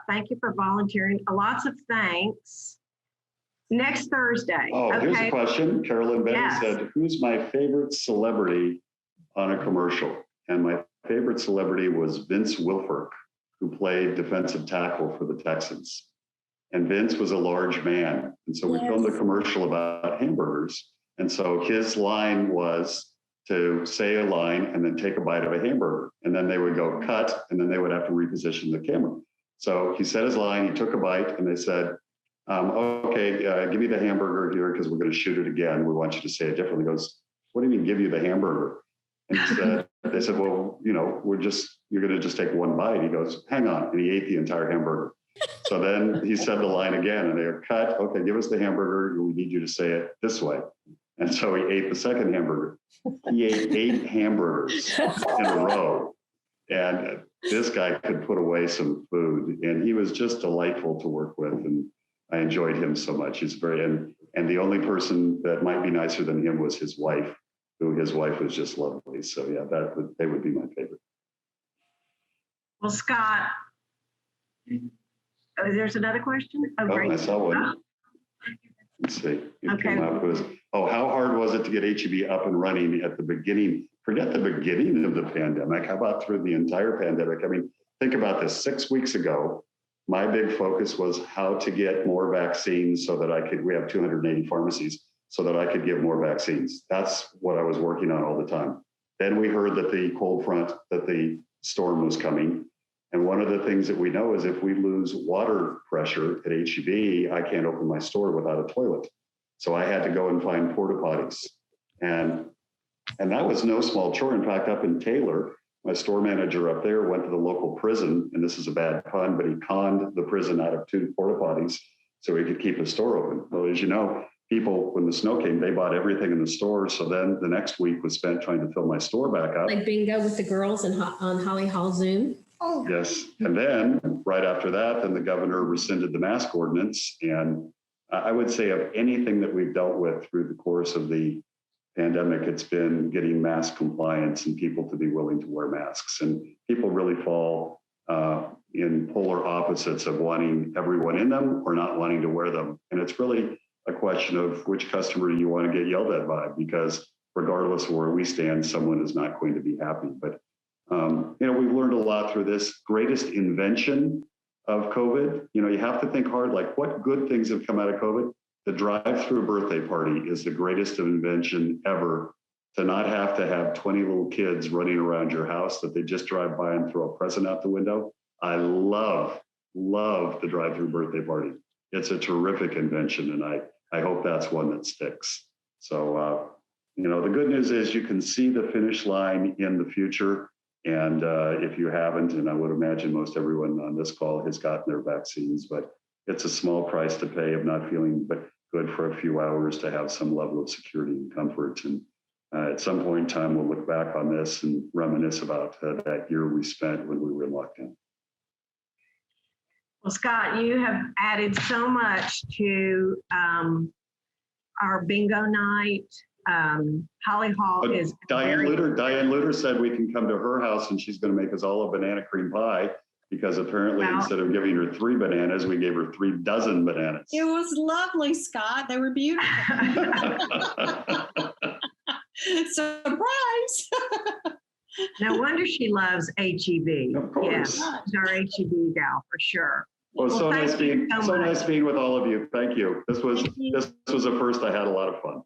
Thank you for volunteering. Lots of thanks. Next Thursday. Oh, okay. Here's a question. Carolyn Benny Yes. said, who's my favorite celebrity on a commercial? And my favorite celebrity was Vince Wilfork, who played defensive tackle for the Texans. And Vince was a large man. And so we filmed a commercial about hamburgers. And so his line was to say a line and then take a bite of a hamburger. And then they would go cut, and then they would have to reposition the camera. So he said his line, he took a bite, and they said, give me the hamburger here because we're going to shoot it again. We want you to say it differently. He goes, what do you mean give you the hamburger? And he said, they said, well, you're going to just take one bite. He goes, hang on. And he ate the entire hamburger. So then he said the line again, and they were cut. Okay, give us the hamburger. We need you to say it this way. And so he ate the second hamburger. He ate 8 hamburgers in a row. And this guy could put away some food. And he was just delightful to work with. And I enjoyed him so much. He's and the only person that might be nicer than him was his wife, his wife was just lovely. So yeah, they would be my favorite. Well, Scott, there's another question. I saw one. Let's see. It came up was, how hard was it to get HEB up and running at the beginning? Forget the beginning of the pandemic. How about through the entire pandemic? I mean, think about this. 6 weeks ago, my big focus was how to get more vaccines so that we have 280 pharmacies, so that I could give more vaccines. That's what I was working on all the time. Then we heard that the cold front, that the storm was coming. And one of the things that we know is if we lose water pressure at HEB, I can't open my store without a toilet. So I had to go and find porta potties. And that was no small chore. In fact, up in Taylor, my store manager up there went to the local prison, and this is a bad pun, but he conned the prison out of 2 porta potties so he could keep his store open. Well, as you know, people, when the snow came, they bought everything in the store. So then the next week was spent trying to fill my store back up. Like bingo with the girls on Holly Hall Zoom. Oh. Yes. And then right after that, then the governor rescinded the mask ordinance. And I would say of anything that we've dealt with through the course of the pandemic, it's been getting mask compliance and people to be willing to wear masks. And people really fall in polar opposites of wanting everyone in them or not wanting to wear them. And it's really a question of which customer you want to get yelled at by, because regardless of where we stand, someone is not going to be happy. But we've learned a lot through this. Greatest invention of COVID, you have to think hard, like what good things have come out of COVID? The drive-through birthday party is the greatest invention ever, to not have to have 20 little kids running around your house that they just drive by and throw a present out the window. I love the drive-through birthday party. It's a terrific invention, and I hope that's one that sticks. So, the good news is you can see the finish line in the future. And if you haven't, and I would imagine most everyone on this call has gotten their vaccines, but it's a small price to pay of not feeling good for a few hours to have some level of security and comfort. And at some point in time, we'll look back on this and reminisce about that year we spent when we were in lockdown. Well, Scott, you have added so much to our bingo night. Holly Hall is Diane Luter said we can come to her house and she's going to make us all a banana cream pie, because apparently instead of giving her 3 bananas, we gave her 3 dozen bananas. It was lovely, Scott. They were beautiful. Surprise! No wonder she loves HEB. Of course. Yes, she's our HEB gal for sure. Well, so nice being with all of you. Thank you. This was a first. I had a lot of fun.